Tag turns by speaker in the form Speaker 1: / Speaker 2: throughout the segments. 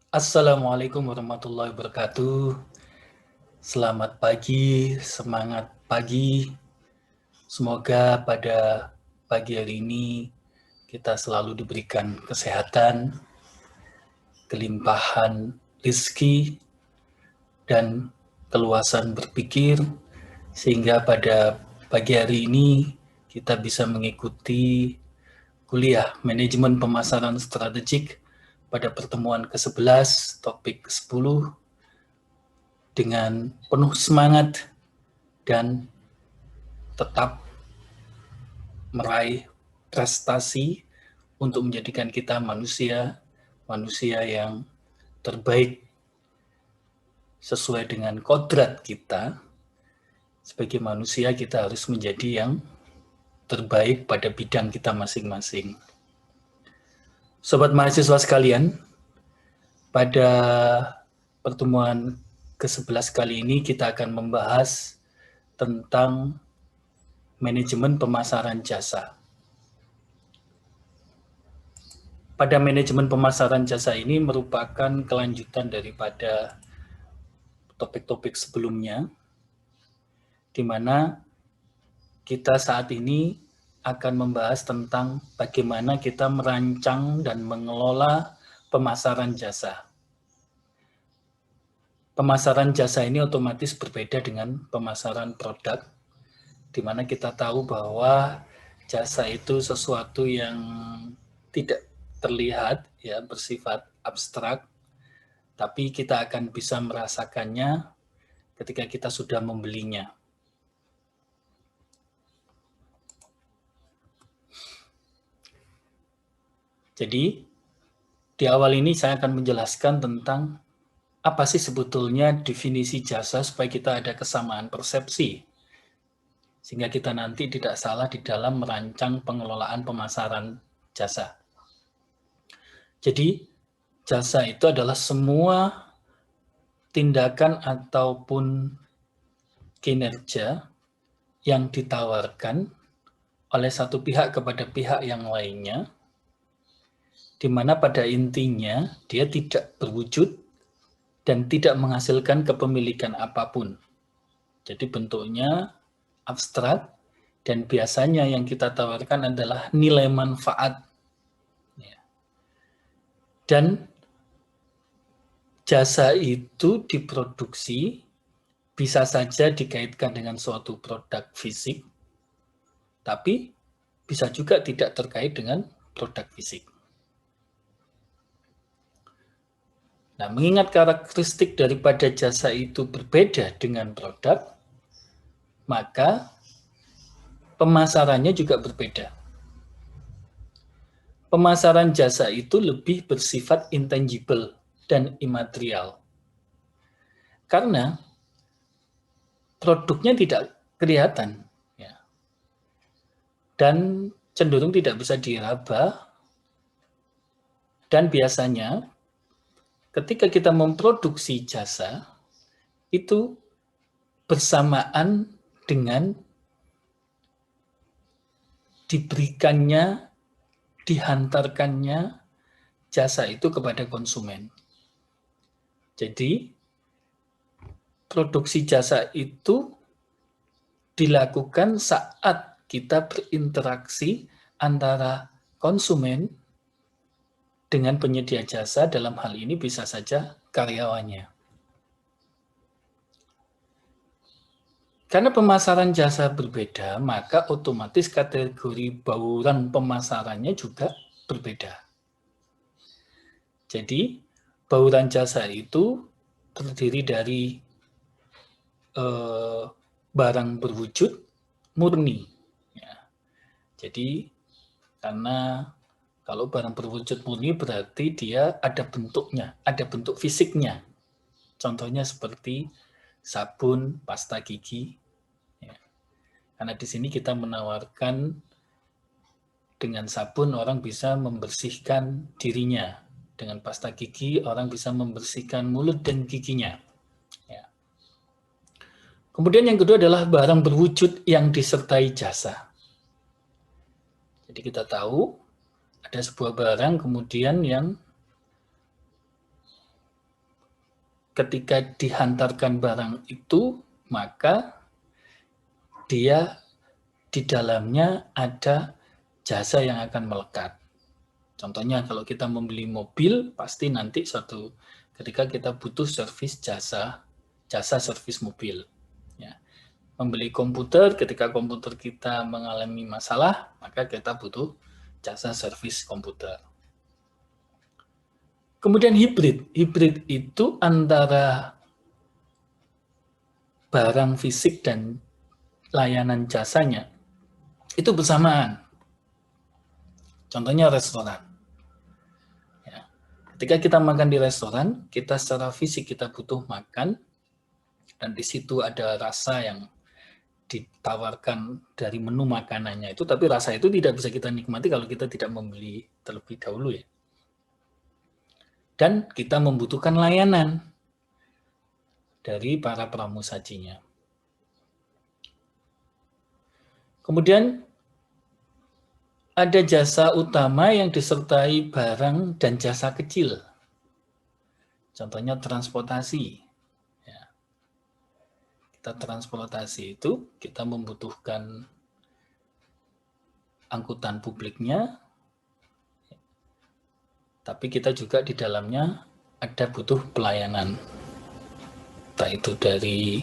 Speaker 1: Assalamualaikum warahmatullahi wabarakatuh. Selamat pagi, semangat pagi. Semoga pada pagi hari ini kita selalu diberikan kesehatan, kelimpahan rezeki, dan keluasan berpikir, sehingga pada pagi hari ini kita bisa mengikuti kuliah manajemen pemasaran strategik pada pertemuan ke-11, topik ke-10, dengan penuh semangat dan tetap meraih prestasi untuk menjadikan kita manusia yang terbaik sesuai dengan kodrat kita. Sebagai manusia kita harus menjadi yang terbaik pada bidang kita masing-masing. Sobat mahasiswa sekalian, pada pertemuan ke-11 kali ini kita akan membahas tentang manajemen pemasaran jasa. Pada manajemen pemasaran jasa ini merupakan kelanjutan daripada topik-topik sebelumnya, di mana kita saat ini akan membahas tentang bagaimana kita merancang dan mengelola pemasaran jasa. Pemasaran jasa ini otomatis berbeda dengan pemasaran produk, di mana kita tahu bahwa jasa itu sesuatu yang tidak terlihat, ya, bersifat abstrak, tapi kita akan bisa merasakannya ketika kita sudah membelinya. Jadi, di awal ini saya akan menjelaskan tentang apa sih sebetulnya definisi jasa supaya kita ada kesamaan persepsi, sehingga kita nanti tidak salah di dalam merancang pengelolaan pemasaran jasa. Jadi, jasa itu adalah semua tindakan ataupun kinerja yang ditawarkan oleh satu pihak kepada pihak yang lainnya, di mana pada intinya dia tidak berwujud dan tidak menghasilkan kepemilikan apapun. Jadi bentuknya abstrak dan biasanya yang kita tawarkan adalah nilai manfaat. Dan jasa itu diproduksi bisa saja dikaitkan dengan suatu produk fisik, tapi bisa juga tidak terkait dengan produk fisik. Nah, mengingat karakteristik daripada jasa itu berbeda dengan produk, maka pemasarannya juga berbeda. Pemasaran jasa itu lebih bersifat intangible dan imaterial. Karena produknya tidak kelihatan, ya, dan cenderung tidak bisa diraba, dan biasanya ketika kita memproduksi jasa, itu bersamaan dengan diberikannya, dihantarkannya jasa itu kepada konsumen. Jadi, produksi jasa itu dilakukan saat kita berinteraksi antara konsumen dengan penyedia jasa, dalam hal ini bisa saja karyawannya. Karena pemasaran jasa berbeda, maka otomatis kategori bauran pemasarannya juga berbeda. Jadi, bauran jasa itu terdiri dari barang berwujud murni. Ya. Jadi, karena kalau barang berwujud murni berarti dia ada bentuknya, ada bentuk fisiknya. Contohnya seperti sabun, pasta gigi. Ya. Karena di sini kita menawarkan dengan sabun orang bisa membersihkan dirinya. Dengan pasta gigi orang bisa membersihkan mulut dan giginya. Ya. Kemudian yang kedua adalah barang berwujud yang disertai jasa. Jadi kita tahu ada sebuah barang kemudian yang ketika dihantarkan barang itu, maka dia di dalamnya ada jasa yang akan melekat. Contohnya kalau kita membeli mobil, pasti nanti ketika kita butuh servis jasa servis mobil. Ya. Membeli komputer, ketika komputer kita mengalami masalah, maka kita butuh jasa servis komputer. Kemudian hibrid. Hibrid itu antara barang fisik dan layanan jasanya itu bersamaan. Contohnya restoran. Ketika kita makan di restoran, kita secara fisik kita butuh makan, dan di situ ada rasa yang ditawarkan dari menu makanannya itu, tapi rasa itu tidak bisa kita nikmati kalau kita tidak membeli terlebih dahulu ya. Dan kita membutuhkan layanan dari para pramusajinya. Kemudian ada jasa utama yang disertai barang dan jasa kecil. Contohnya transportasi. Ya. Kita transportasi itu, kita membutuhkan angkutan publiknya, tapi kita juga di dalamnya ada butuh pelayanan. Entah itu dari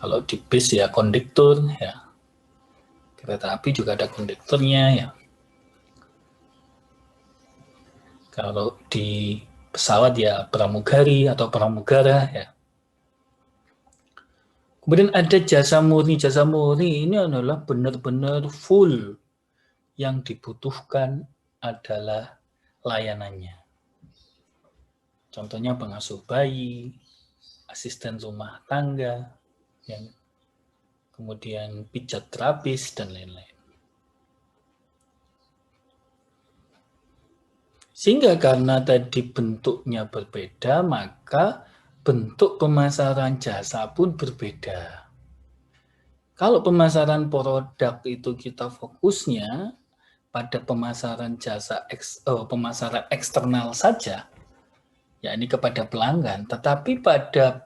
Speaker 1: kalau di bis ya kondektur ya. Kereta api juga ada kondekturnya ya. Kalau di pesawat ya pramugari atau pramugara ya. Kemudian ada jasa murni. Jasa murni ini adalah benar-benar full. Yang dibutuhkan adalah layanannya. Contohnya pengasuh bayi, asisten rumah tangga, yang kemudian pijat terapis, dan lain-lain. Sehingga karena tadi bentuknya berbeda, maka bentuk pemasaran jasa pun berbeda. Kalau pemasaran produk itu kita fokusnya pada pemasaran jasa, pemasaran eksternal saja, ya ini kepada pelanggan, tetapi pada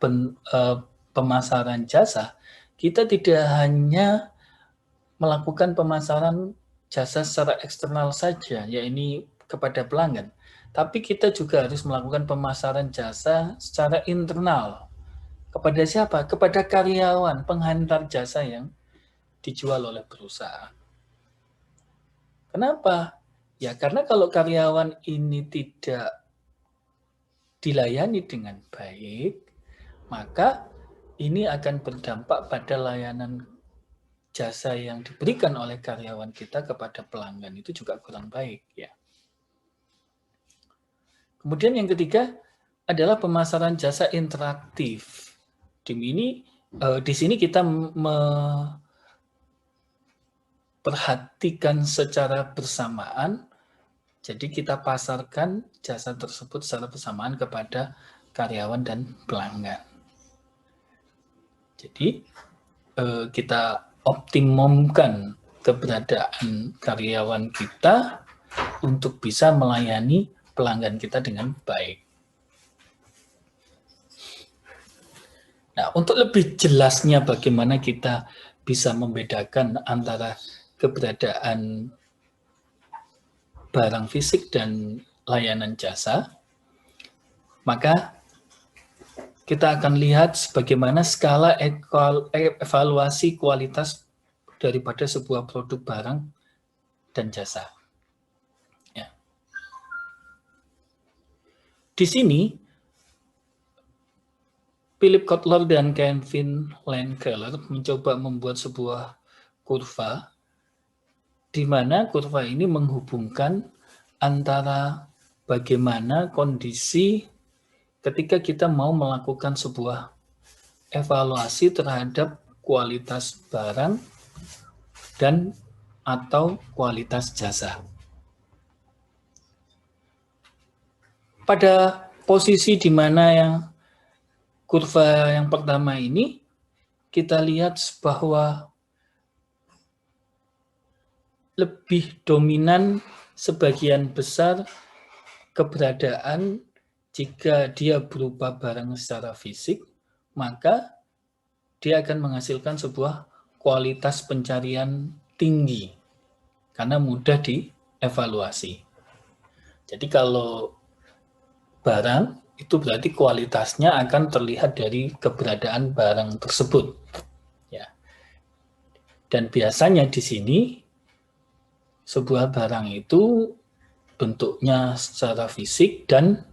Speaker 1: pemasaran jasa, kita tidak hanya melakukan pemasaran jasa secara eksternal saja, ya ini kepada pelanggan, tapi kita juga harus melakukan pemasaran jasa secara internal. Kepada siapa? Kepada karyawan, penghantar jasa yang dijual oleh perusahaan. Kenapa? Ya karena kalau karyawan ini tidak dilayani dengan baik, maka ini akan berdampak pada layanan jasa yang diberikan oleh karyawan kita kepada pelanggan itu juga kurang baik ya. Kemudian yang ketiga adalah pemasaran jasa interaktif. Di sini kita memperhatikan secara bersamaan. Jadi kita pasarkan jasa tersebut secara bersamaan kepada karyawan dan pelanggan. Jadi kita optimumkan keberadaan karyawan kita untuk bisa melayani pelanggan kita dengan baik. Nah, untuk lebih jelasnya bagaimana kita bisa membedakan antara keberadaan barang fisik dan layanan jasa, maka kita akan lihat bagaimana skala evaluasi kualitas daripada sebuah produk barang dan jasa. Ya. Di sini, Philip Kotler dan Kevin Landkeller mencoba membuat sebuah kurva di mana kurva ini menghubungkan antara bagaimana kondisi ketika kita mau melakukan sebuah evaluasi terhadap kualitas barang dan atau kualitas jasa. Pada posisi di mana yang kurva yang pertama ini, kita lihat bahwa lebih dominan sebagian besar keberadaan jika dia berupa barang secara fisik, maka dia akan menghasilkan sebuah kualitas pencarian tinggi karena mudah dievaluasi. Jadi kalau barang itu berarti kualitasnya akan terlihat dari keberadaan barang tersebut. Ya. Dan biasanya di sini sebuah barang itu bentuknya secara fisik dan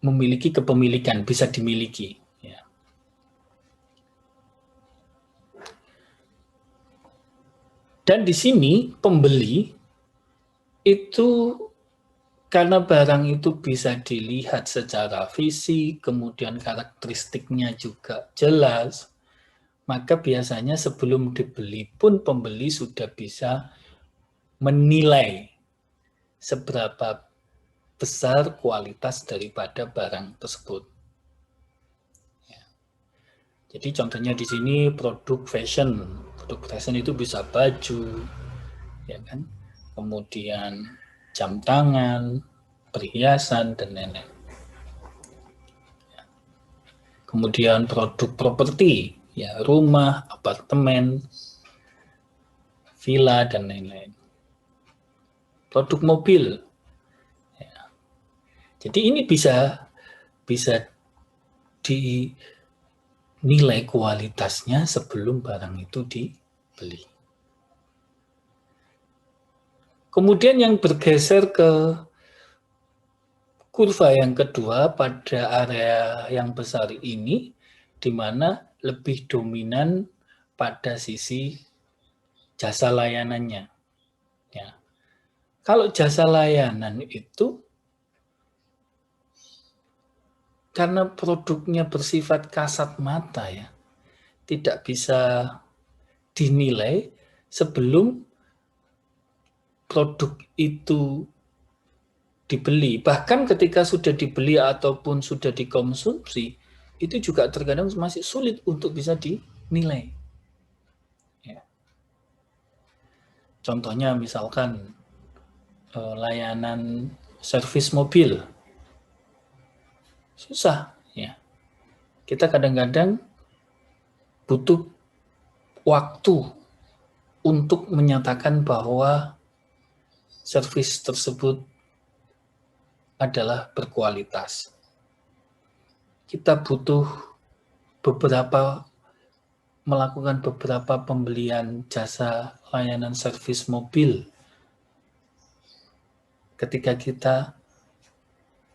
Speaker 1: memiliki kepemilikan, bisa dimiliki. Ya. Dan di sini pembeli itu karena barang itu bisa dilihat secara fisik, kemudian karakteristiknya juga jelas, maka biasanya sebelum dibeli pun pembeli sudah bisa menilai seberapa besar kualitas daripada barang tersebut. Ya. Jadi contohnya di sini produk fashion. Produk fashion itu bisa baju, ya kan? Kemudian jam tangan, perhiasan, dan lain-lain. Ya. Kemudian produk properti, ya rumah, apartemen, villa, dan lain-lain. Produk mobil. Ya. Jadi ini bisa dinilai kualitasnya sebelum barang itu dibeli. Kemudian yang bergeser ke kurva yang kedua pada area yang besar ini, di mana lebih dominan pada sisi jasa layanannya. Ya. Kalau jasa layanan itu karena produknya bersifat kasat mata ya, tidak bisa dinilai sebelum produk itu dibeli. Bahkan ketika sudah dibeli ataupun sudah dikonsumsi, itu juga terkadang masih sulit untuk bisa dinilai. Ya. Contohnya misalkan layanan servis mobil. Susah ya. Kita kadang-kadang butuh waktu untuk menyatakan bahwa servis tersebut adalah berkualitas. Kita butuh melakukan beberapa pembelian jasa layanan servis mobil ketika kita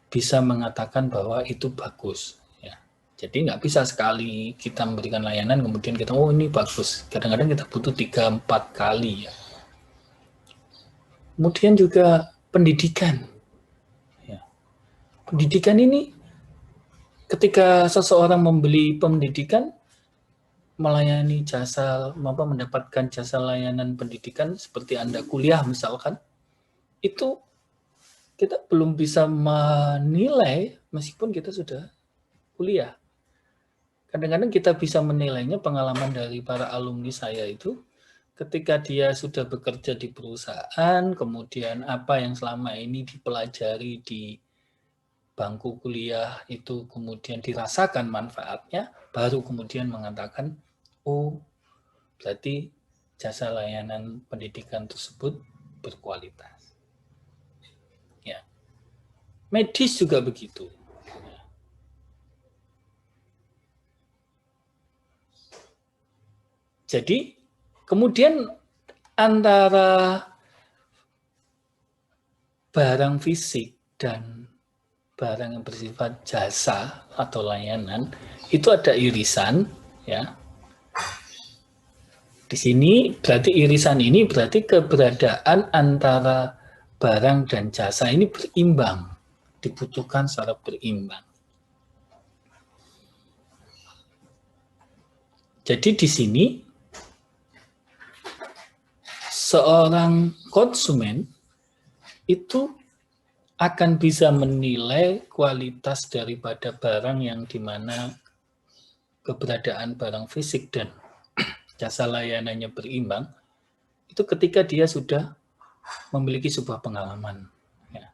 Speaker 1: bisa mengatakan bahwa itu bagus. Ya. Jadi nggak bisa sekali kita memberikan layanan kemudian kita, oh ini bagus. Kadang-kadang kita butuh 3-4 kali. Ya. Kemudian juga pendidikan. Ya. Pendidikan ini ketika seseorang membeli pendidikan, melayani jasa, mendapatkan jasa layanan pendidikan seperti Anda kuliah misalkan, itu kita belum bisa menilai meskipun kita sudah kuliah. Kadang-kadang kita bisa menilainya, pengalaman dari para alumni saya itu, ketika dia sudah bekerja di perusahaan, kemudian apa yang selama ini dipelajari di bangku kuliah itu kemudian dirasakan manfaatnya, baru kemudian mengatakan, oh berarti jasa layanan pendidikan tersebut berkualitas. Ya. Medis juga begitu. Jadi kemudian antara barang fisik dan barang yang bersifat jasa atau layanan itu ada irisan, ya. Di sini berarti irisan ini berarti keberadaan antara barang dan jasa ini berimbang, dibutuhkan secara berimbang. Jadi di sini seorang konsumen itu akan bisa menilai kualitas daripada barang yang dimana keberadaan barang fisik dan jasa layanannya berimbang, itu ketika dia sudah memiliki sebuah pengalaman. Ya.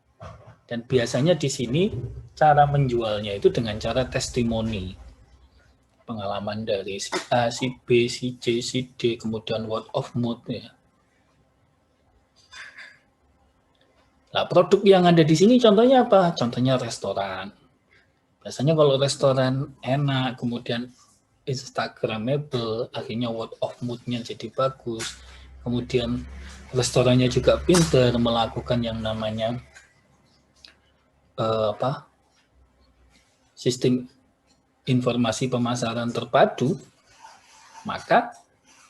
Speaker 1: Dan biasanya di sini cara menjualnya itu dengan cara testimoni. Pengalaman dari si A, si B, si C, si D, kemudian word of mouth ya. Nah, produk yang ada di sini contohnya apa? Contohnya restoran. Biasanya kalau restoran enak, kemudian Instagramable, akhirnya word of mouth-nya jadi bagus. Kemudian restorannya juga pintar melakukan yang namanya sistem informasi pemasaran terpadu, maka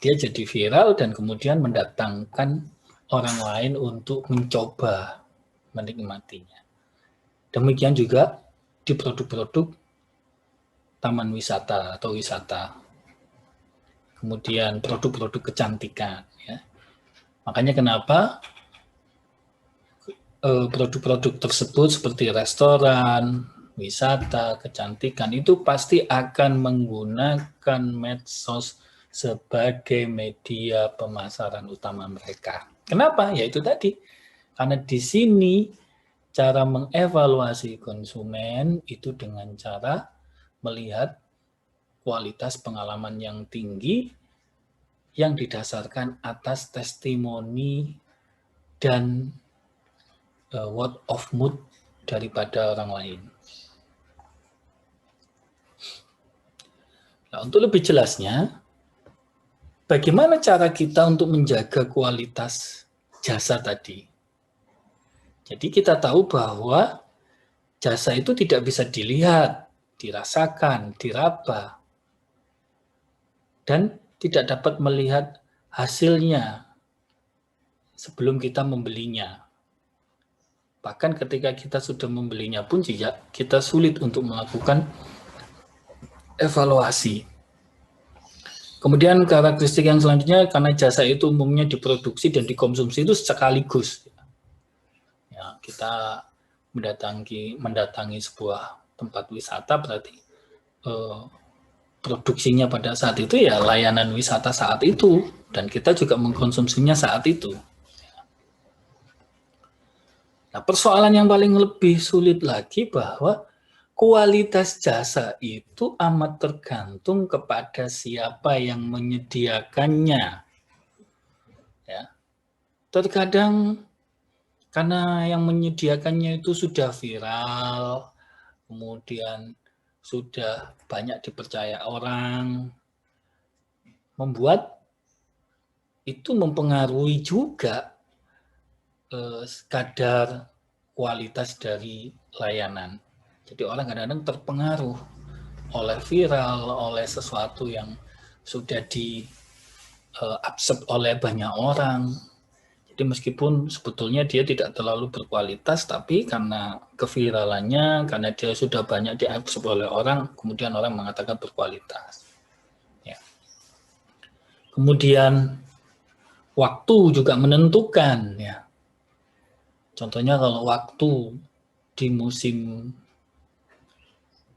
Speaker 1: dia jadi viral dan kemudian mendatangkan orang lain untuk mencoba menikmatinya. Demikian juga di produk-produk taman wisata atau wisata. Kemudian produk-produk kecantikan. Ya. Makanya kenapa produk-produk tersebut seperti restoran, wisata, kecantikan itu pasti akan menggunakan medsos sebagai media pemasaran utama mereka. Kenapa? Ya itu tadi. Karena di sini cara mengevaluasi konsumen itu dengan cara melihat kualitas pengalaman yang tinggi yang didasarkan atas testimoni dan word of mouth daripada orang lain. Nah, untuk lebih jelasnya, bagaimana cara kita untuk menjaga kualitas jasa tadi? Jadi kita tahu bahwa jasa itu tidak bisa dilihat, dirasakan, diraba, dan tidak dapat melihat hasilnya sebelum kita membelinya. Bahkan ketika kita sudah membelinya pun juga kita sulit untuk melakukan evaluasi. Kemudian karakteristik yang selanjutnya, karena jasa itu umumnya diproduksi dan dikonsumsi itu sekaligus. Ya, kita mendatangi sebuah tempat wisata berarti produksinya pada saat itu ya layanan wisata saat itu, dan kita juga mengkonsumsinya saat itu. Nah, persoalan yang paling lebih sulit lagi bahwa kualitas jasa itu amat tergantung kepada siapa yang menyediakannya. Ya. Terkadang karena yang menyediakannya itu sudah viral, kemudian sudah banyak dipercaya orang, membuat itu mempengaruhi juga kadar kualitas dari layanan. Jadi orang kadang-kadang terpengaruh oleh viral, oleh sesuatu yang sudah di-accept oleh banyak orang. Jadi meskipun sebetulnya dia tidak terlalu berkualitas, tapi karena keviralannya, karena dia sudah banyak di-accept oleh orang, kemudian orang mengatakan berkualitas. Ya. Kemudian waktu juga menentukan. Ya. Contohnya kalau waktu di musim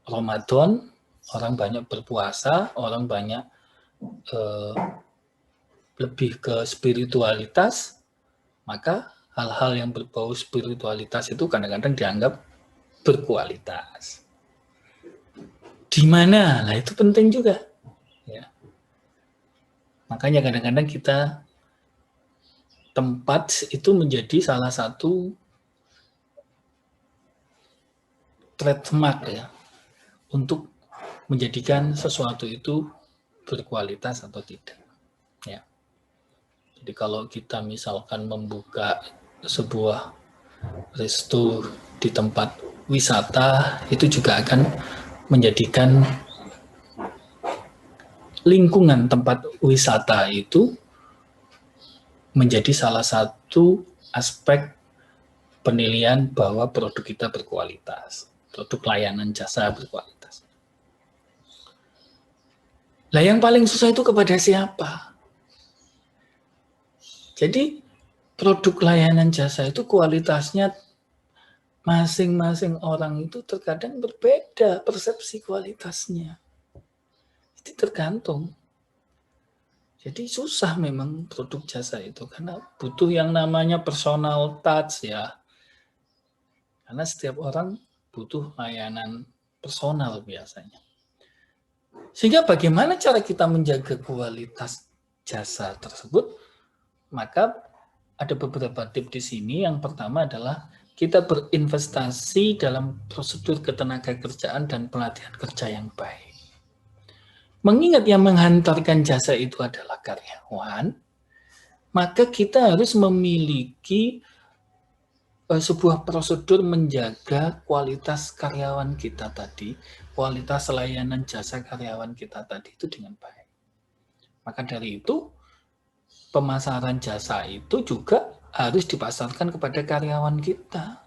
Speaker 1: Ramadan, orang banyak berpuasa, orang banyak lebih ke spiritualitas, maka hal-hal yang berbau spiritualitas itu kadang-kadang dianggap berkualitas. Di mana? Nah, itu penting juga. Ya. Makanya kadang-kadang kita tempat itu menjadi salah satu trademark ya untuk menjadikan sesuatu itu berkualitas atau tidak. Ya. Jadi kalau kita misalkan membuka sebuah resto di tempat wisata, itu juga akan menjadikan lingkungan tempat wisata itu menjadi salah satu aspek penilaian bahwa produk kita berkualitas, produk layanan jasa berkualitas. Lah yang paling susah itu kepada siapa? Jadi produk layanan jasa itu kualitasnya masing-masing orang itu terkadang berbeda persepsi kualitasnya. Itu tergantung. Jadi susah memang produk jasa itu karena butuh yang namanya personal touch ya. Karena setiap orang butuh layanan personal biasanya. Sehingga bagaimana cara kita menjaga kualitas jasa tersebut? Maka ada beberapa tips di sini. Yang pertama adalah kita berinvestasi dalam prosedur ketenagakerjaan dan pelatihan kerja yang baik. Mengingat yang menghantarkan jasa itu adalah karyawan, maka kita harus memiliki sebuah prosedur menjaga kualitas karyawan kita tadi, kualitas layanan jasa karyawan kita tadi itu dengan baik. Maka dari itu, pemasaran jasa itu juga harus dipasarkan kepada karyawan kita.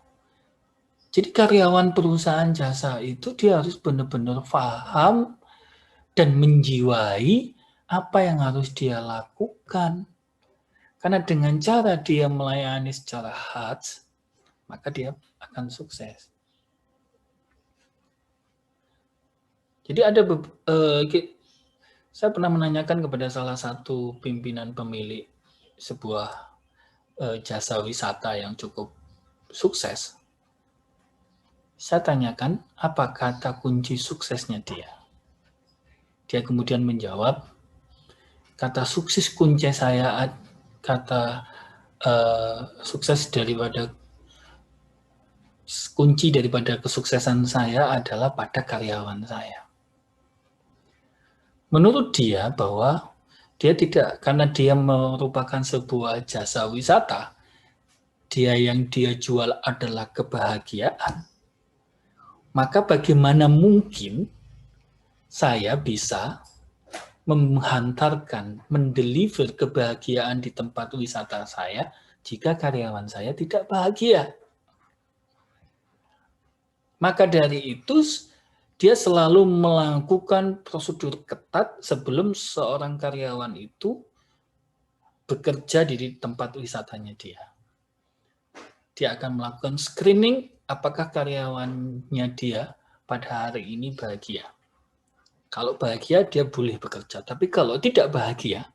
Speaker 1: Jadi karyawan perusahaan jasa itu dia harus benar-benar paham dan menjiwai apa yang harus dia lakukan. Karena dengan cara dia melayani secara khas, maka dia akan sukses. Jadi saya pernah menanyakan kepada salah satu pimpinan pemilik sebuah jasa wisata yang cukup sukses. Saya tanyakan apa kata kunci suksesnya dia. Dia kemudian menjawab, kata sukses kunci saya, kunci daripada kesuksesan saya adalah pada karyawan saya. Menurut dia bahwa dia tidak, karena dia merupakan sebuah jasa wisata, yang dia jual adalah kebahagiaan, maka bagaimana mungkin saya bisa mendeliver kebahagiaan di tempat wisata saya jika karyawan saya tidak bahagia? Maka dari itu, dia selalu melakukan prosedur ketat sebelum seorang karyawan itu bekerja di tempat wisatanya dia. Dia akan melakukan screening apakah karyawannya dia pada hari ini bahagia. Kalau bahagia, dia boleh bekerja. Tapi kalau tidak bahagia,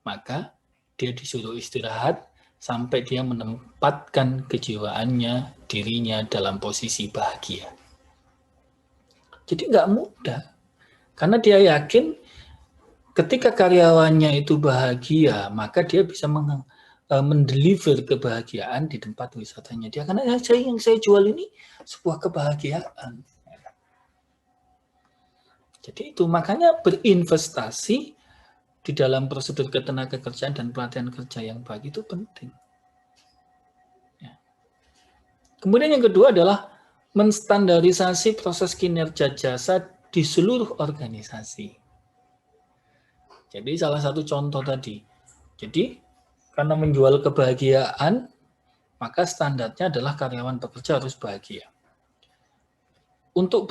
Speaker 1: maka dia disuruh istirahat sampai dia menempatkan kejiwaannya, dirinya dalam posisi bahagia. Jadi nggak mudah. Karena dia yakin ketika karyawannya itu bahagia, maka dia bisa mendeliver kebahagiaan di tempat wisatanya dia. Karena yang saya jual ini sebuah kebahagiaan. Jadi itu makanya berinvestasi di dalam prosedur ketenagakerjaan dan pelatihan kerja yang baik itu penting. Ya. Kemudian yang kedua adalah menstandarisasi proses kinerja jasa di seluruh organisasi. Jadi salah satu contoh tadi. Jadi karena menjual kebahagiaan, maka standarnya adalah karyawan bekerja harus bahagia. Untuk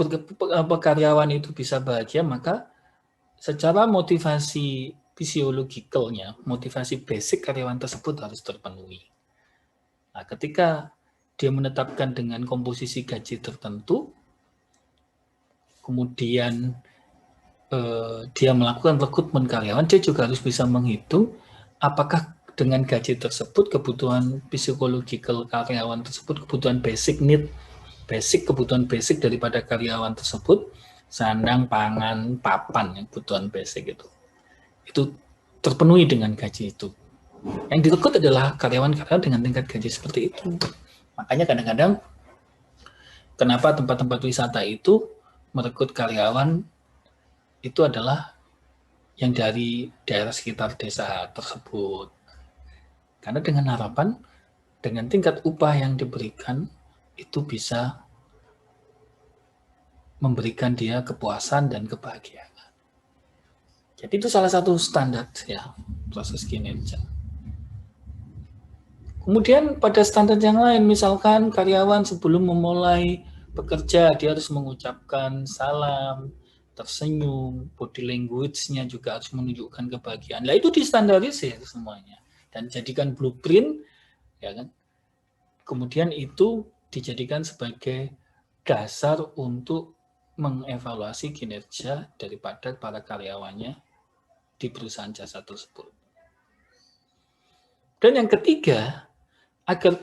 Speaker 1: karyawan itu bisa bahagia, maka secara motivasi fisiologikalnya, motivasi basic karyawan tersebut harus terpenuhi. Nah, ketika dia menetapkan dengan komposisi gaji tertentu, kemudian dia melakukan rekrutmen karyawan, dia juga harus bisa menghitung apakah dengan gaji tersebut kebutuhan psikologikal karyawan tersebut, kebutuhan basic need, kebutuhan basic daripada karyawan tersebut, sandang, pangan, papan, yang kebutuhan basic itu terpenuhi dengan gaji itu. Yang direkrut adalah karyawan-karyawan dengan tingkat gaji seperti itu. Makanya kadang-kadang kenapa tempat-tempat wisata itu merekrut karyawan itu adalah yang dari daerah sekitar desa tersebut. Karena dengan harapan, dengan tingkat upah yang diberikan, itu bisa memberikan dia kepuasan dan kebahagiaan. Jadi itu salah satu standar ya, proses kinerja. Kemudian pada standar yang lain, misalkan karyawan sebelum memulai bekerja, dia harus mengucapkan salam, tersenyum, body language-nya juga harus menunjukkan kebahagiaan. Nah itu distandarisir semuanya dan jadikan blueprint, ya kan? Kemudian itu dijadikan sebagai dasar untuk mengevaluasi kinerja daripada para karyawannya di perusahaan jasa tersebut. Dan yang ketiga, agar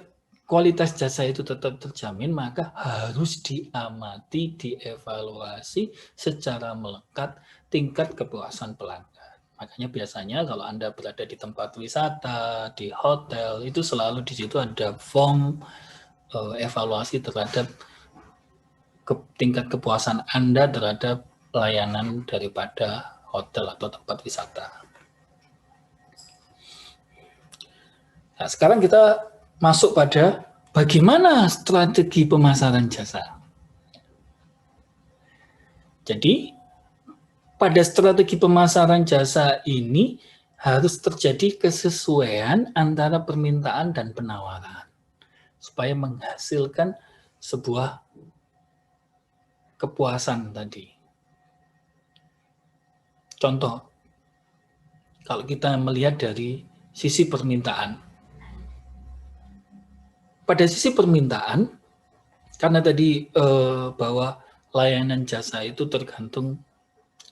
Speaker 1: kualitas jasa itu tetap terjamin, maka harus diamati, dievaluasi secara melekat tingkat kepuasan pelanggan. Makanya biasanya kalau Anda berada di tempat wisata, di hotel, itu selalu di situ ada form evaluasi terhadap tingkat kepuasan Anda terhadap layanan daripada hotel atau tempat wisata. Nah, sekarang kita masuk pada bagaimana strategi pemasaran jasa. Jadi, pada strategi pemasaran jasa ini harus terjadi kesesuaian antara permintaan dan penawaran supaya menghasilkan sebuah kepuasan tadi. Contoh, kalau kita melihat dari sisi permintaan. Pada sisi permintaan, karena tadi bahwa layanan jasa itu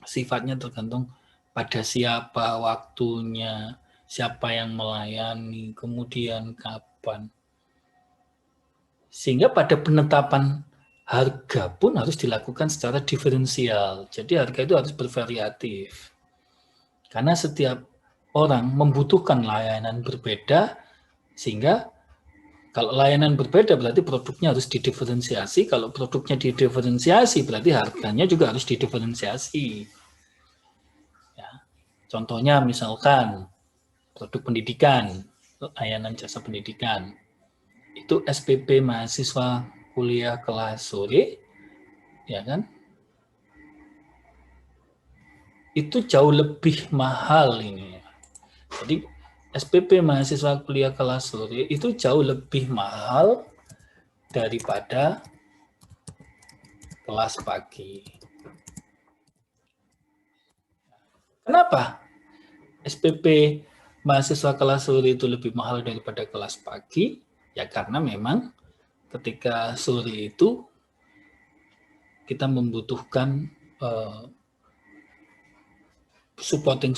Speaker 1: sifatnya tergantung pada siapa, waktunya, siapa yang melayani, kemudian kapan. Sehingga pada penetapan harga pun harus dilakukan secara diferensial. Jadi harga itu harus bervariatif. Karena setiap orang membutuhkan layanan berbeda, sehingga kalau layanan berbeda berarti produknya harus didiferensiasi. Kalau produknya didiferensiasi berarti harganya juga harus didiferensiasi. Ya. Contohnya misalkan produk pendidikan, layanan jasa pendidikan. Itu SPP mahasiswa kuliah kelas sore, ya kan? Itu jauh lebih mahal ini. Jadi SPP mahasiswa kuliah kelas sore itu jauh lebih mahal daripada kelas pagi. Kenapa? SPP mahasiswa kelas sore itu lebih mahal daripada kelas pagi? Ya karena memang ketika sore itu kita membutuhkan supporting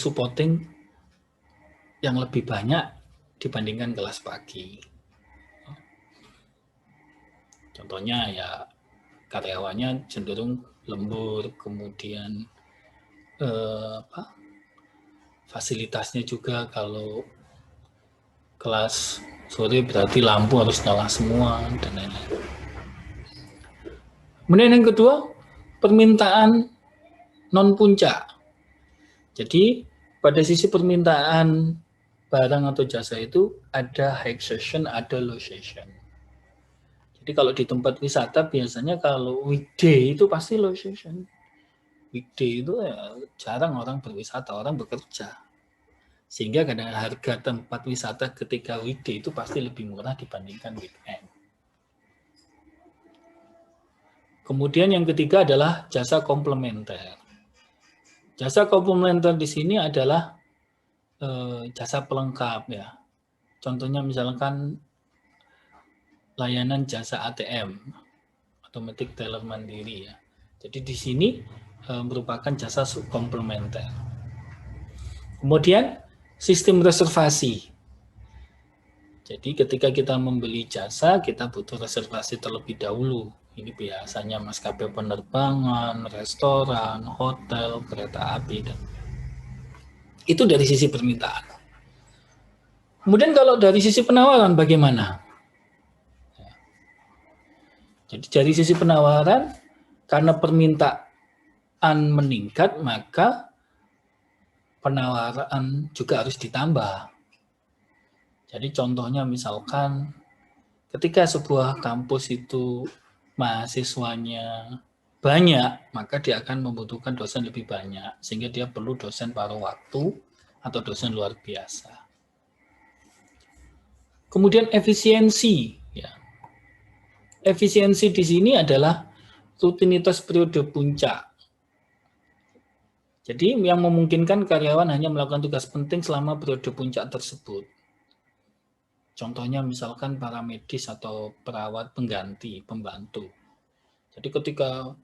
Speaker 1: yang lebih banyak dibandingkan kelas pagi. Contohnya ya karyawannya cenderung lembur, kemudian fasilitasnya juga kalau kelas sore berarti lampu harus nyala semua dan lain-lain. Kemudian yang kedua, permintaan non puncak. Jadi pada sisi permintaan barang atau jasa itu ada high session, ada low session. Jadi kalau di tempat wisata biasanya kalau weekday itu pasti low session. Weekday itu ya jarang orang berwisata, orang bekerja. Sehingga kadang harga tempat wisata ketika weekday itu pasti lebih murah dibandingkan weekend. Kemudian yang ketiga adalah jasa komplementer. Jasa komplementer di sini adalah jasa pelengkap ya. Contohnya misalkan layanan jasa ATM, automatic teller mandiri ya. Jadi di sini merupakan jasa komplementer. Kemudian sistem reservasi. Jadi ketika kita membeli jasa, kita butuh reservasi terlebih dahulu. Ini biasanya maskapai penerbangan, restoran, hotel, kereta api, dan itu dari sisi permintaan. Kemudian kalau dari sisi penawaran bagaimana? Jadi dari sisi penawaran, karena permintaan meningkat, maka penawaran juga harus ditambah. Jadi contohnya misalkan ketika sebuah kampus itu mahasiswanya banyak, maka dia akan membutuhkan dosen lebih banyak, sehingga dia perlu dosen paruh waktu atau dosen luar biasa. Kemudian efisiensi. Ya. Efisiensi di sini adalah rutinitas periode puncak. Jadi yang memungkinkan karyawan hanya melakukan tugas penting selama periode puncak tersebut. Contohnya misalkan para medis atau perawat pengganti, pembantu. Jadi ketika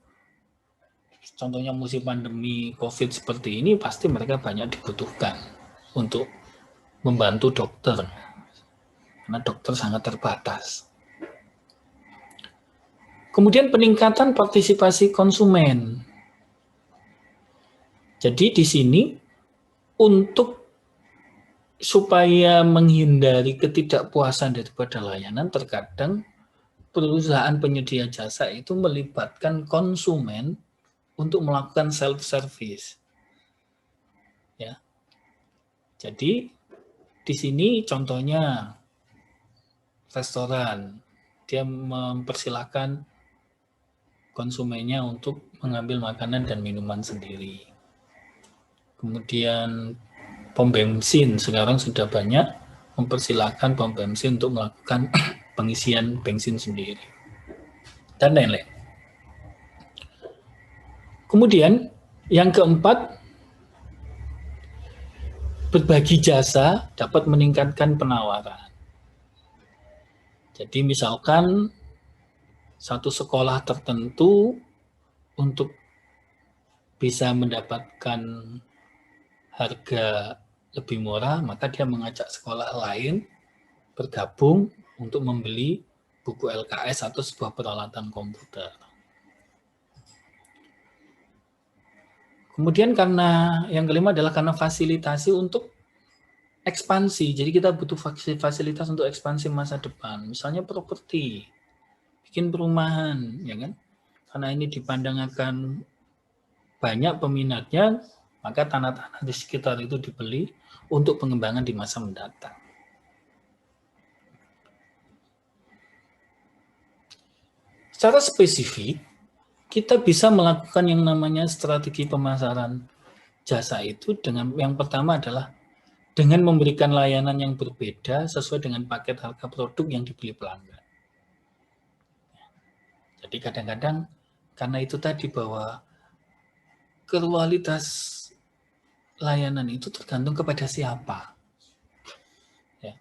Speaker 1: contohnya musim pandemi COVID seperti ini, pasti mereka banyak dibutuhkan untuk membantu dokter. Karena dokter sangat terbatas. Kemudian peningkatan partisipasi konsumen. Jadi di sini untuk supaya menghindari ketidakpuasan daripada layanan, terkadang perusahaan penyedia jasa itu melibatkan konsumen untuk melakukan self-service. Ya. Jadi di sini contohnya restoran, dia mempersilahkan konsumennya untuk mengambil makanan dan minuman sendiri. Kemudian pom bensin sekarang sudah banyak mempersilahkan pom bensin untuk melakukan pengisian bensin sendiri dan lain-lain. Kemudian yang keempat, berbagi jasa dapat meningkatkan penawaran. Jadi misalkan satu sekolah tertentu untuk bisa mendapatkan harga lebih murah, maka dia mengajak sekolah lain bergabung untuk membeli buku LKS atau sebuah peralatan komputer. Kemudian karena yang kelima adalah karena fasilitasi untuk ekspansi. Jadi kita butuh fasilitas untuk ekspansi masa depan. Misalnya properti, bikin perumahan, ya kan? Karena ini dipandang akan banyak peminatnya, maka tanah-tanah di sekitar itu dibeli untuk pengembangan di masa mendatang. Secara spesifik, kita bisa melakukan yang namanya strategi pemasaran jasa itu dengan yang pertama adalah dengan memberikan layanan yang berbeda sesuai dengan paket harga produk yang dibeli pelanggan. Jadi kadang-kadang karena itu tadi bahwa kualitas layanan itu tergantung kepada siapa. Ya.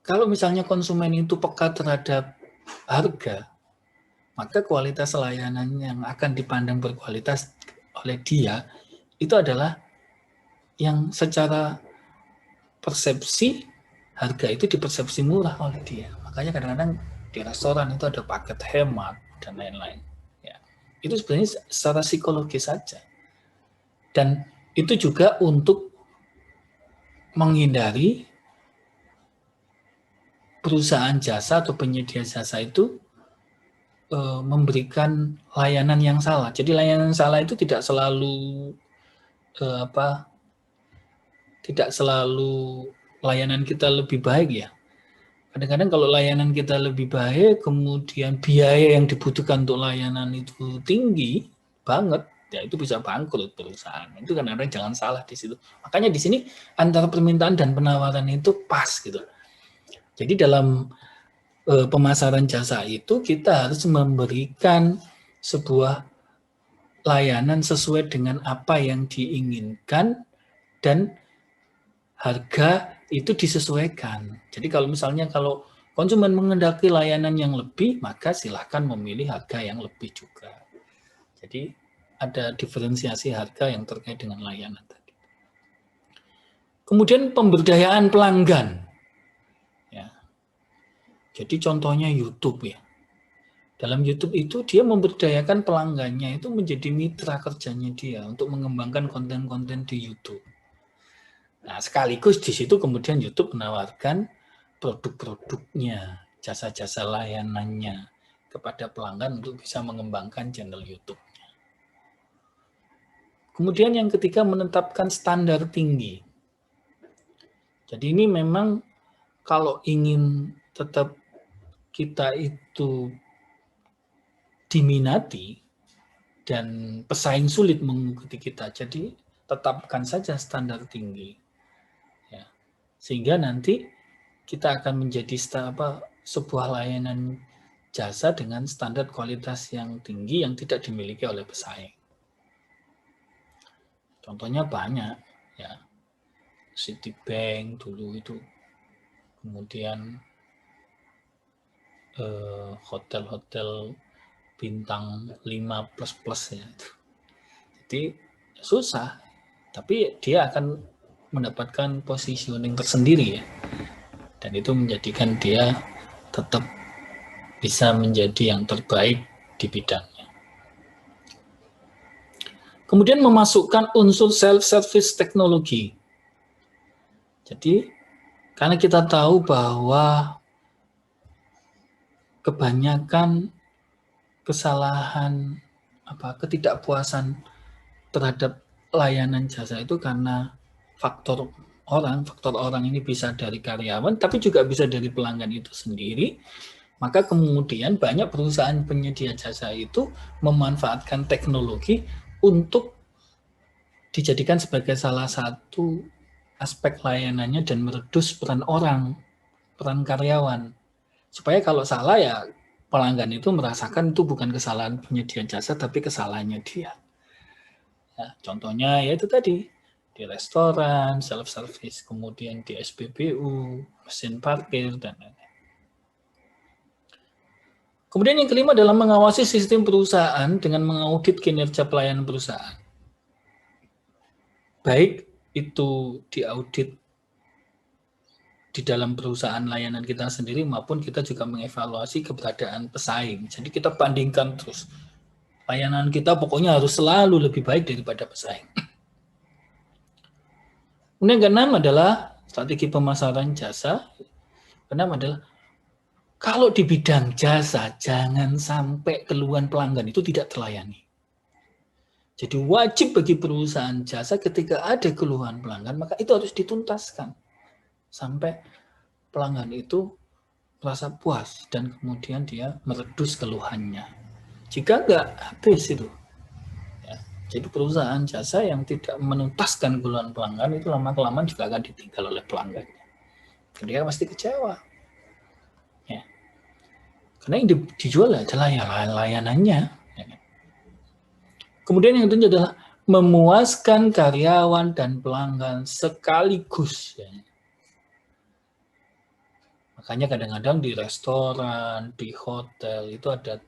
Speaker 1: Kalau misalnya konsumen itu peka terhadap harga, maka kualitas layanan yang akan dipandang berkualitas oleh dia itu adalah yang secara persepsi harga itu dipersepsi murah oleh dia. Makanya kadang-kadang di restoran itu ada paket hemat dan lain-lain. Ya. Itu sebenarnya secara psikologis saja. Dan itu juga untuk menghindari perusahaan jasa atau penyedia jasa itu memberikan layanan yang salah. Jadi layanan salah itu tidak selalu tidak selalu layanan kita lebih baik ya. Kadang-kadang kalau layanan kita lebih baik, kemudian biaya yang dibutuhkan untuk layanan itu tinggi banget, ya itu bisa bangkrut perusahaan. Itu kadang-kadang jangan salah di situ. Makanya di sini antara permintaan dan penawaran itu pas gitu. Jadi dalam pemasaran jasa itu kita harus memberikan sebuah layanan sesuai dengan apa yang diinginkan dan harga itu disesuaikan. Jadi kalau misalnya kalau konsumen menghendaki layanan yang lebih, maka silahkan memilih harga yang lebih juga. Jadi ada diferensiasi harga yang terkait dengan layanan tadi. Kemudian pemberdayaan pelanggan. Ya. Jadi contohnya YouTube ya. Dalam YouTube itu dia memberdayakan pelanggannya itu menjadi mitra kerjanya dia untuk mengembangkan konten-konten di YouTube. Nah, sekaligus di situ kemudian YouTube menawarkan produk-produknya, jasa-jasa layanannya kepada pelanggan untuk bisa mengembangkan channel YouTube-nya. Kemudian yang ketiga, menetapkan standar tinggi. Jadi ini memang kalau ingin tetap kita itu diminati dan pesaing sulit mengikuti kita, jadi tetapkan saja standar tinggi. Ya. Sehingga nanti kita akan menjadi sebuah layanan jasa dengan standar kualitas yang tinggi yang tidak dimiliki oleh pesaing. Contohnya banyak ya. Citibank dulu itu, kemudian hotel-hotel bintang 5++ ya. Jadi susah, tapi dia akan mendapatkan positioning tersendiri ya. Dan itu menjadikan dia tetap bisa menjadi yang terbaik di bidangnya. Kemudian memasukkan unsur self-service teknologi. Jadi, karena kita tahu bahwa kebanyakan kesalahan, ketidakpuasan terhadap layanan jasa itu karena faktor orang ini bisa dari karyawan, tapi juga bisa dari pelanggan itu sendiri. Maka kemudian banyak perusahaan penyedia jasa itu memanfaatkan teknologi untuk dijadikan sebagai salah satu aspek layanannya dan meredus peran karyawan. Supaya kalau salah ya pelanggan itu merasakan itu bukan kesalahan penyedia jasa, tapi kesalahannya dia. Nah, contohnya ya itu tadi, di restoran, self-service, kemudian di SPBU, mesin parkir, dan lain-lain. Kemudian yang kelima adalah mengawasi sistem perusahaan dengan mengaudit kinerja pelayanan perusahaan. Baik itu diaudit di dalam perusahaan layanan kita sendiri maupun kita juga mengevaluasi keberadaan pesaing. Jadi kita bandingkan terus. Layanan kita pokoknya harus selalu lebih baik daripada pesaing. Kemudian yang keenam adalah strategi pemasaran jasa. Keenam adalah kalau di bidang jasa jangan sampai keluhan pelanggan itu tidak terlayani. Jadi wajib bagi perusahaan jasa ketika ada keluhan pelanggan maka itu harus dituntaskan. Sampai pelanggan itu merasa puas dan kemudian dia meredus keluhannya. Jika enggak, habis itu. Ya, jadi perusahaan jasa yang tidak menuntaskan keluhan pelanggan itu lama-kelamaan juga akan ditinggal oleh pelanggannya. Dia pasti kecewa. Ya. Karena yang dijual adalah ya layanannya. Ya. Kemudian yang tentu adalah memuaskan karyawan dan pelanggan sekaligus. Ya. Makanya kadang-kadang di restoran, di hotel itu ada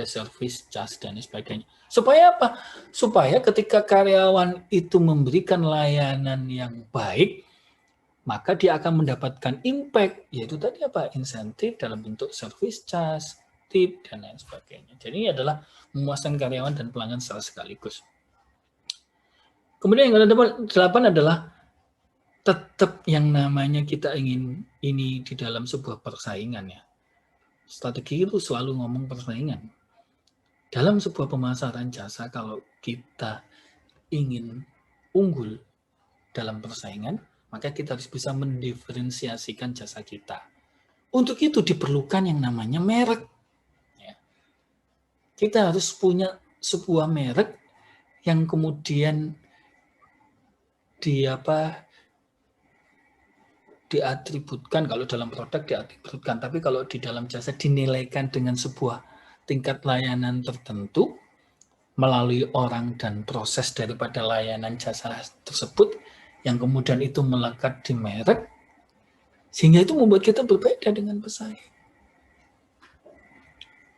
Speaker 1: service charge dan sebagainya. Supaya apa? Supaya ketika karyawan itu memberikan layanan yang baik, maka dia akan mendapatkan impact, yaitu tadi apa? Insentif dalam bentuk service charge, tip, dan lain sebagainya. Jadi ini adalah memuaskan karyawan dan pelanggan secara sekaligus. Kemudian yang ke-8 adalah tetap yang namanya kita ingin ini di dalam sebuah persaingan ya. Strategi itu selalu ngomong persaingan. Dalam sebuah pemasaran jasa kalau kita ingin unggul dalam persaingan, maka kita harus bisa mendiferensiasikan jasa kita. Untuk itu diperlukan yang namanya merek. Ya. Kita harus punya sebuah merek yang kemudian diatributkan, kalau dalam produk diatributkan, tapi kalau di dalam jasa dinilaikan dengan sebuah tingkat layanan tertentu melalui orang dan proses daripada layanan jasa tersebut yang kemudian itu melekat di merek sehingga itu membuat kita berbeda dengan pesaing.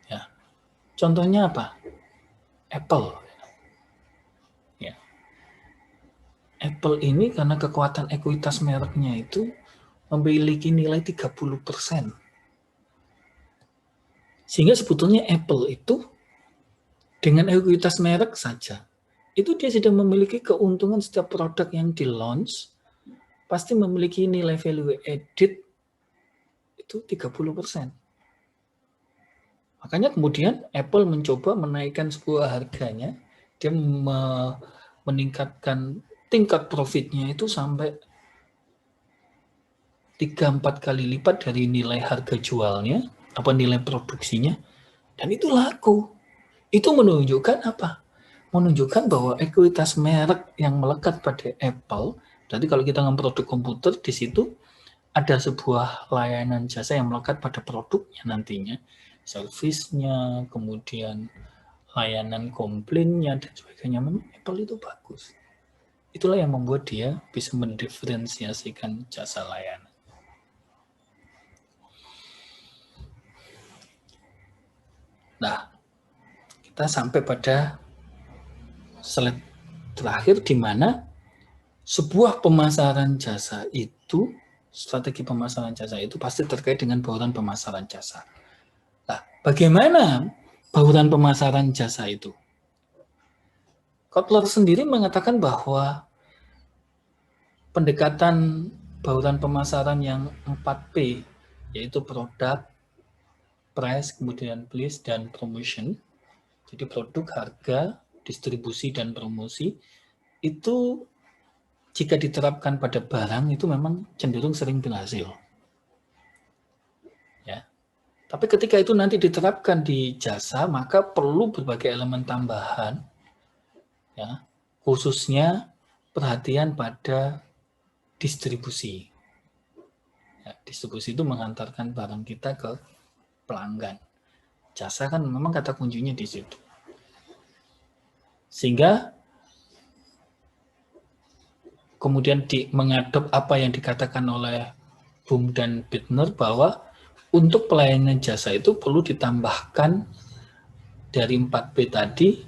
Speaker 1: Ya. Contohnya apa? Apple. Ya. Apple ini karena kekuatan ekuitas mereknya itu memiliki nilai 30%. Sehingga sebetulnya Apple itu dengan ekuitas merek saja, itu dia sudah memiliki keuntungan setiap produk yang di-launch, pasti memiliki nilai value added itu 30%. Makanya kemudian Apple mencoba menaikkan sebuah harganya, dia meningkatkan tingkat profitnya itu sampai 3-4 kali lipat dari nilai harga jualnya, nilai produksinya, dan itu laku. Itu menunjukkan apa? Menunjukkan bahwa ekuitas merek yang melekat pada Apple, jadi kalau kita ngomong produk komputer, di situ ada sebuah layanan jasa yang melekat pada produknya nantinya, servisnya, kemudian layanan komplainnya, dan sebagainya. Apple itu bagus. Itulah yang membuat dia bisa mendiferensiasikan jasa layanan. Nah, kita sampai pada slide terakhir di mana sebuah pemasaran jasa itu, strategi pemasaran jasa itu pasti terkait dengan bauran pemasaran jasa. Nah, bagaimana bauran pemasaran jasa itu. Kotler sendiri mengatakan bahwa pendekatan bauran pemasaran yang 4P, yaitu produk, price, kemudian place, dan promotion. Jadi produk, harga, distribusi, dan promosi, itu jika diterapkan pada barang itu memang cenderung sering berhasil. Ya. Tapi ketika itu nanti diterapkan di jasa, maka perlu berbagai elemen tambahan, ya, khususnya perhatian pada distribusi. Ya, distribusi itu mengantarkan barang kita ke pelanggan. Jasa kan memang kata kuncinya di situ. Sehingga kemudian mengadop apa yang dikatakan oleh Boom dan Bittner bahwa untuk pelayanan jasa itu perlu ditambahkan dari 4P tadi,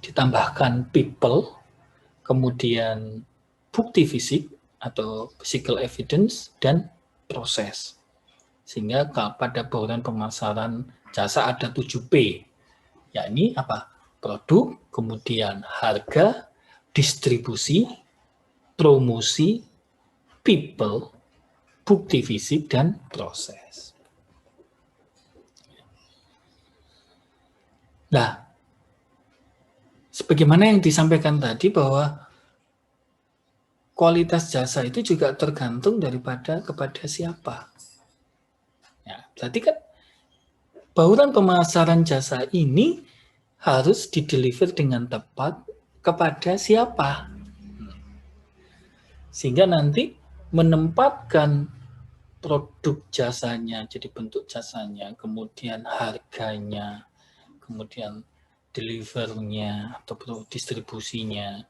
Speaker 1: ditambahkan people, kemudian bukti fisik atau physical evidence, dan proses. Sehingga pada bauran pemasaran jasa ada 7P, yakni apa? Produk, kemudian harga, distribusi, promosi, people, bukti fisik, dan proses. Nah, sebagaimana yang disampaikan tadi bahwa kualitas jasa itu juga tergantung daripada kepada siapa. Ya, berarti kan bauran pemasaran jasa ini harus dideliver dengan tepat kepada siapa. Sehingga nanti menempatkan produk jasanya, jadi bentuk jasanya, kemudian harganya, kemudian delivernya atau distribusinya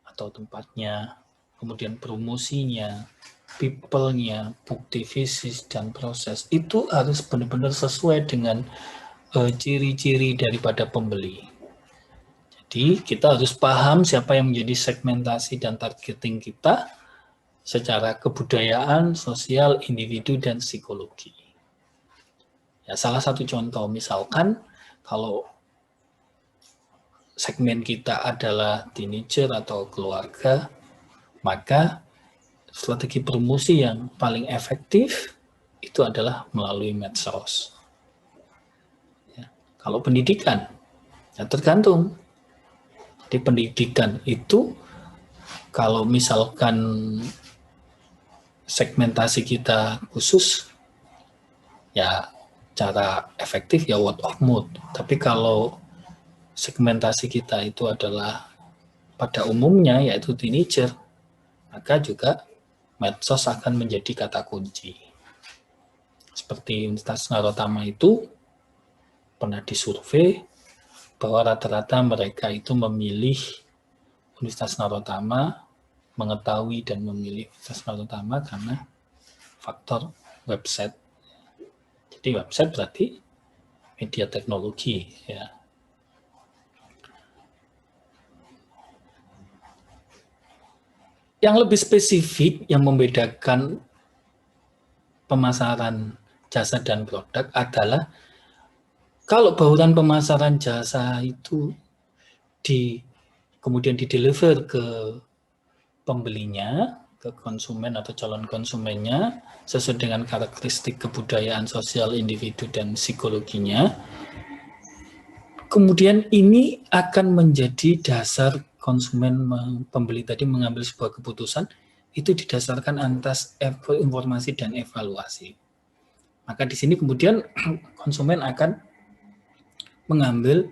Speaker 1: atau tempatnya, kemudian promosinya, people-nya, bukti fisik, dan proses, itu harus benar-benar sesuai dengan ciri-ciri daripada pembeli. Jadi kita harus paham siapa yang menjadi segmentasi dan targeting kita secara kebudayaan, sosial, individu, dan psikologi. Ya, salah satu contoh, misalkan kalau segmen kita adalah teenager atau keluarga, maka strategi promosi yang paling efektif itu adalah melalui medsos. Ya, kalau pendidikan, ya tergantung. Di pendidikan itu, kalau misalkan segmentasi kita khusus, ya cara efektif ya word of mouth. Tapi kalau segmentasi kita itu adalah pada umumnya yaitu teenager, maka juga medsos akan menjadi kata kunci. Seperti Universitas Narotama itu pernah disurvei bahwa rata-rata mereka itu memilih Universitas Narotama, mengetahui dan memilih Universitas Narotama karena faktor website. Jadi website berarti media teknologi, ya. Yang lebih spesifik yang membedakan pemasaran jasa dan produk adalah kalau bauran pemasaran jasa itu kemudian dideliver ke pembelinya, ke konsumen atau calon konsumennya, sesuai dengan karakteristik kebudayaan sosial individu dan psikologinya, kemudian ini akan menjadi dasar konsumen pembeli tadi mengambil sebuah keputusan, itu didasarkan atas informasi dan evaluasi. Maka di sini kemudian konsumen akan mengambil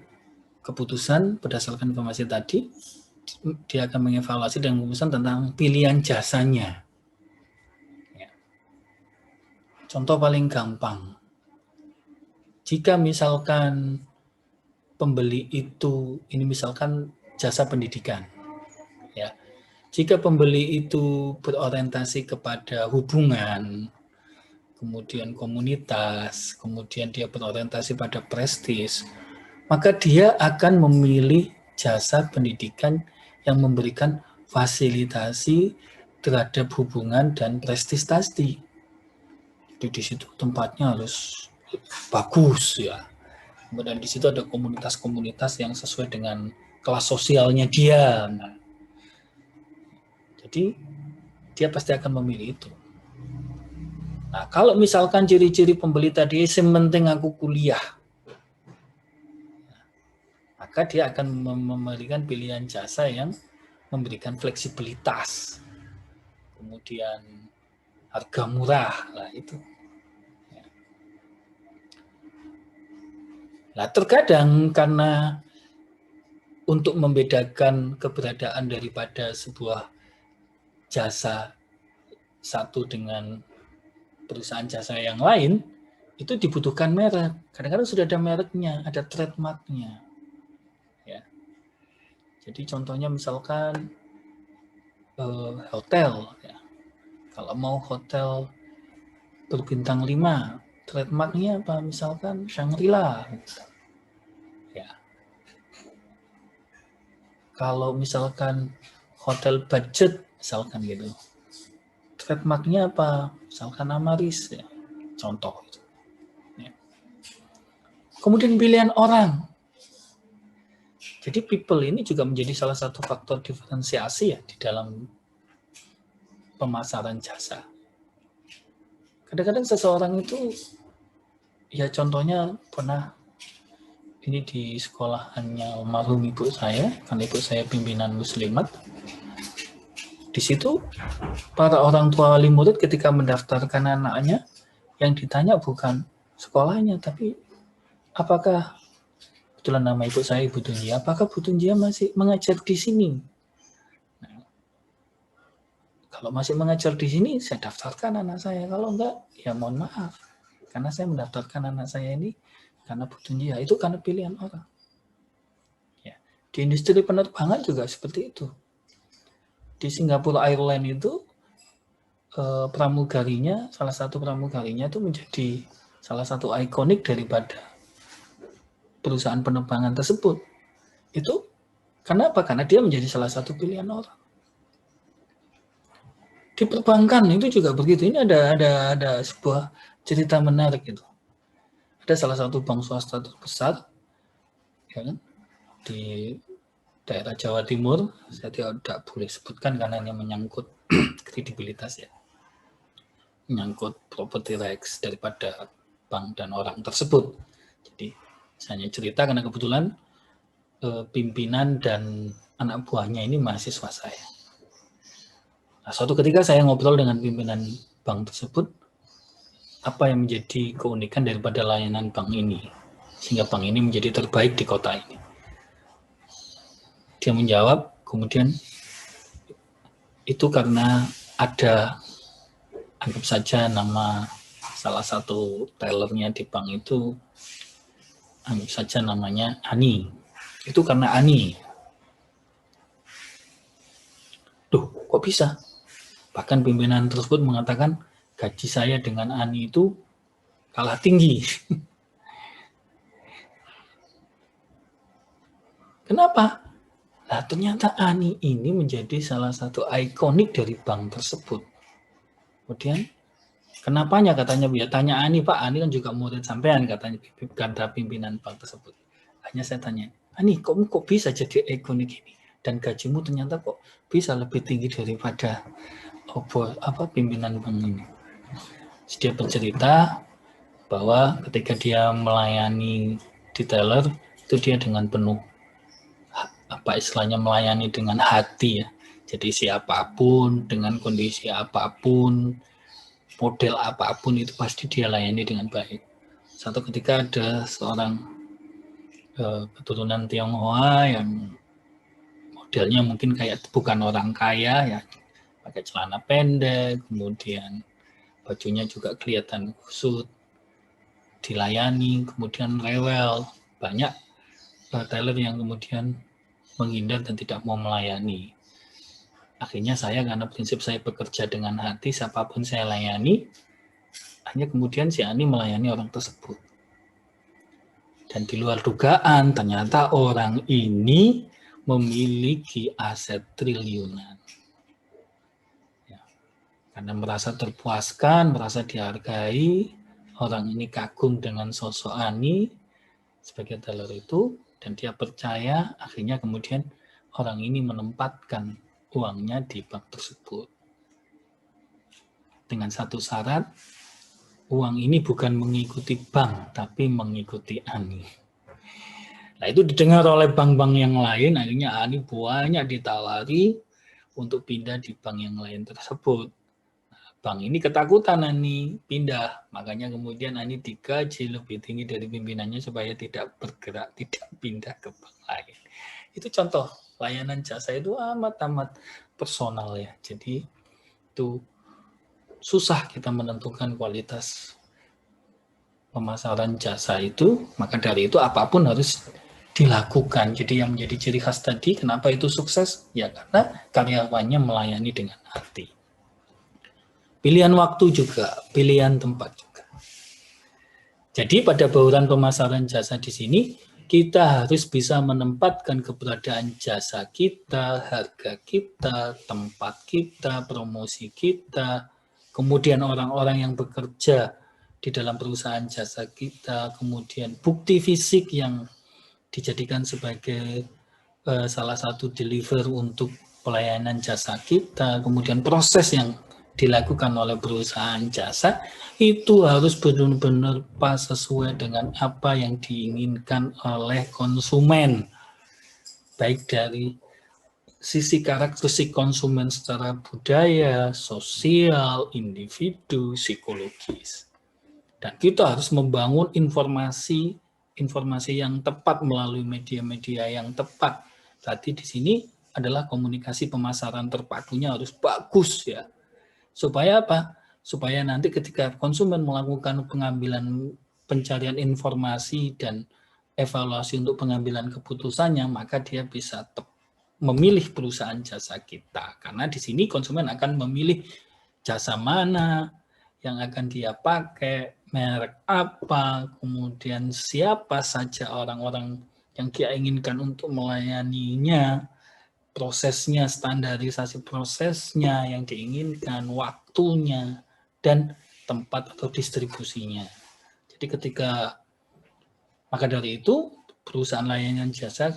Speaker 1: keputusan berdasarkan informasi tadi, dia akan mengevaluasi dan memutuskan tentang pilihan jasanya. Ya. Contoh paling gampang, jika misalkan pembeli itu, ini misalkan jasa pendidikan, ya. Jika pembeli itu berorientasi kepada hubungan, kemudian komunitas, kemudian dia berorientasi pada prestis, maka dia akan memilih jasa pendidikan yang memberikan fasilitasi terhadap hubungan dan prestis tadi. Jadi di situ tempatnya harus bagus, ya. Kemudian di situ ada komunitas-komunitas yang sesuai dengan kelas sosialnya dia. Nah, jadi dia pasti akan memilih itu. Nah, kalau misalkan ciri-ciri pembeli tadi, yang penting aku kuliah, maka dia akan memberikan pilihan jasa yang memberikan fleksibilitas, kemudian harga murah, lah itu. Nah, terkadang karena untuk membedakan keberadaan daripada sebuah jasa satu dengan perusahaan jasa yang lain, itu dibutuhkan merek. Kadang-kadang sudah ada mereknya, ada trademarknya. Ya. Jadi contohnya misalkan hotel. Ya. Kalau mau hotel berbintang 5, trademarknya apa? Misalkan Shangri-La. Ya. Kalau misalkan hotel budget, misalkan gitu, trademarknya apa? Misalkan Amaris, ya. Contoh. Ya. Kemudian pilihan orang. Jadi people ini juga menjadi salah satu faktor diferensiasi ya di dalam pemasaran jasa. Kadang-kadang seseorang itu, ya contohnya pernah ini di sekolahannya almarhum ibu saya, karena ibu saya pimpinan muslimat. Di situ para orang tua wali murid ketika mendaftarkan anaknya, yang ditanya bukan sekolahnya, tapi apakah, kebetulan nama ibu saya Ibu Tunjia, apakah Bu Tunjia masih mengajar di sini? Nah, kalau masih mengajar di sini, saya daftarkan anak saya. Kalau enggak, ya mohon maaf. Karena saya mendaftarkan anak saya ini karena Bu Tunjia. Itu karena pilihan orang. Ya. Di industri penerbangan juga seperti itu. Di Singapore Airlines itu, pramugarinya, salah satu pramugarinya itu menjadi salah satu ikonik daripada perusahaan penerbangan tersebut. Itu kenapa? Karena dia menjadi salah satu pilihan orang. Di perbankan itu juga begitu. Ini ada sebuah cerita menarik itu. Ada salah satu bank swasta terbesar, ya kan, di daerah Jawa Timur. Saya tidak boleh sebutkan karena ini menyangkut kredibilitas ya, menyangkut property rights daripada bank dan orang tersebut. Jadi saya hanya cerita karena kebetulan pimpinan dan anak buahnya ini mahasiswa saya. Nah, suatu ketika saya ngobrol dengan pimpinan bank tersebut, apa yang menjadi keunikan daripada layanan bank ini, sehingga bank ini menjadi terbaik di kota ini. Dia menjawab, kemudian itu karena ada, anggap saja nama salah satu tellernya di bank itu, anggap saja namanya Ani. Itu karena Ani. Duh, kok bisa? Bahkan pimpinan tersebut mengatakan gaji saya dengan Ani itu kalah tinggi. Kenapa? Nah, ternyata Ani ini menjadi salah satu ikonik dari bank tersebut. Kemudian, kenapanya katanya, ya tanya Ani, Pak, Ani kan juga murid sampean, katanya kata pimpinan bank tersebut. Hanya saya tanya, Ani, kok bisa jadi ikonik ini? Dan gajimu ternyata kok bisa lebih tinggi daripada pimpinan bank ini. Dia bercerita bahwa ketika dia melayani di teller itu dia dengan penuh istilahnya melayani dengan hati ya. Jadi siapapun dengan kondisi apapun, model apapun itu pasti dia layani dengan baik. Satu ketika ada seorang keturunan Tionghoa yang modelnya mungkin kayak bukan orang kaya ya, pakai celana pendek, kemudian bajunya juga kelihatan kusut, dilayani, kemudian rewel. Banyak teller yang kemudian menghindar dan tidak mau melayani. Akhirnya saya, karena prinsip saya bekerja dengan hati, siapapun saya layani, hanya kemudian si Ani melayani orang tersebut. Dan di luar dugaan, ternyata orang ini memiliki aset triliunan. Ya. Karena merasa terpuaskan, merasa dihargai, orang ini kagum dengan sosok Ani, sebagai teller itu, dan dia percaya, akhirnya kemudian orang ini menempatkan uangnya di bank tersebut. Dengan satu syarat, uang ini bukan mengikuti bank, tapi mengikuti Ani. Nah, itu didengar oleh bank-bank yang lain, akhirnya Ani banyak ditawari untuk pindah di bank yang lain tersebut. Bank ini ketakutan Ani pindah, makanya kemudian Ani digaji lebih tinggi dari pimpinannya supaya tidak bergerak, tidak pindah ke bank lain. Itu contoh layanan jasa itu amat-amat personal ya. Jadi itu susah kita menentukan kualitas pemasaran jasa itu, maka dari itu apapun harus dilakukan. Jadi yang menjadi ciri khas tadi, kenapa itu sukses? Ya karena karyawannya melayani dengan hati. Pilihan waktu juga, pilihan tempat juga. Jadi pada bauran pemasaran jasa di sini, kita harus bisa menempatkan keberadaan jasa kita, harga kita, tempat kita, promosi kita, kemudian orang-orang yang bekerja di dalam perusahaan jasa kita, kemudian bukti fisik yang dijadikan sebagai salah satu deliver untuk pelayanan jasa kita, kemudian proses yang dilakukan oleh perusahaan jasa itu harus benar-benar pas sesuai dengan apa yang diinginkan oleh konsumen, baik dari sisi karakteristik konsumen secara budaya, sosial, individu, psikologis. Dan kita harus membangun informasi yang tepat melalui media-media yang tepat. Tadi di sini adalah komunikasi pemasaran terpadunya harus bagus ya. Supaya apa? Supaya nanti ketika konsumen melakukan pengambilan pencarian informasi dan evaluasi untuk pengambilan keputusannya, maka dia bisa memilih perusahaan jasa kita. Karena di sini konsumen akan memilih jasa mana yang akan dia pakai, merek apa, kemudian siapa saja orang-orang yang dia inginkan untuk melayaninya, prosesnya, standarisasi prosesnya yang diinginkan, waktunya, dan tempat atau distribusinya. Jadi maka dari itu, perusahaan layanan jasa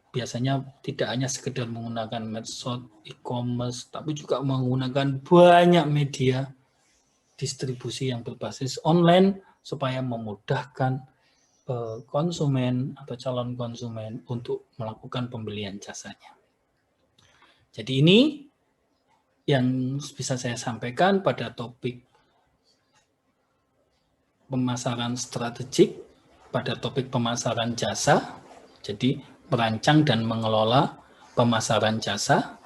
Speaker 1: biasanya tidak hanya sekedar menggunakan medsos, e-commerce, tapi juga menggunakan banyak media distribusi yang berbasis online supaya memudahkan konsumen atau calon konsumen untuk melakukan pembelian jasanya. Jadi ini yang bisa saya sampaikan pada topik pemasaran strategik, pada topik pemasaran jasa. Jadi merancang dan mengelola pemasaran jasa.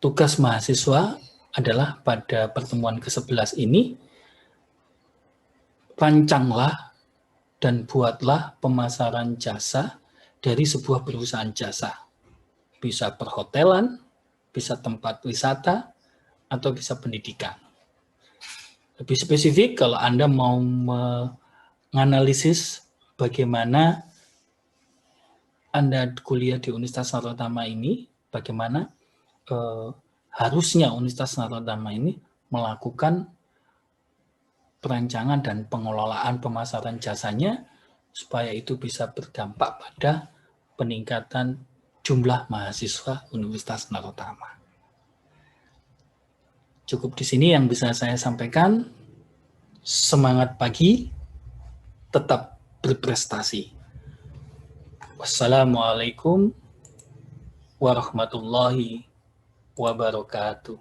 Speaker 1: Tugas mahasiswa adalah pada pertemuan ke-11 ini, rancanglah dan buatlah pemasaran jasa dari sebuah perusahaan jasa. Bisa perhotelan, bisa tempat wisata, atau bisa pendidikan. Lebih spesifik, kalau Anda mau menganalisis bagaimana Anda kuliah di Universitas Narotama ini, bagaimana harusnya Universitas Narotama ini melakukan perancangan dan pengelolaan pemasaran jasanya supaya itu bisa berdampak pada peningkatan jumlah mahasiswa Universitas Narotama. Cukup di sini yang bisa saya sampaikan. Semangat pagi, tetap berprestasi. Wassalamualaikum warahmatullahi wabarakatuh.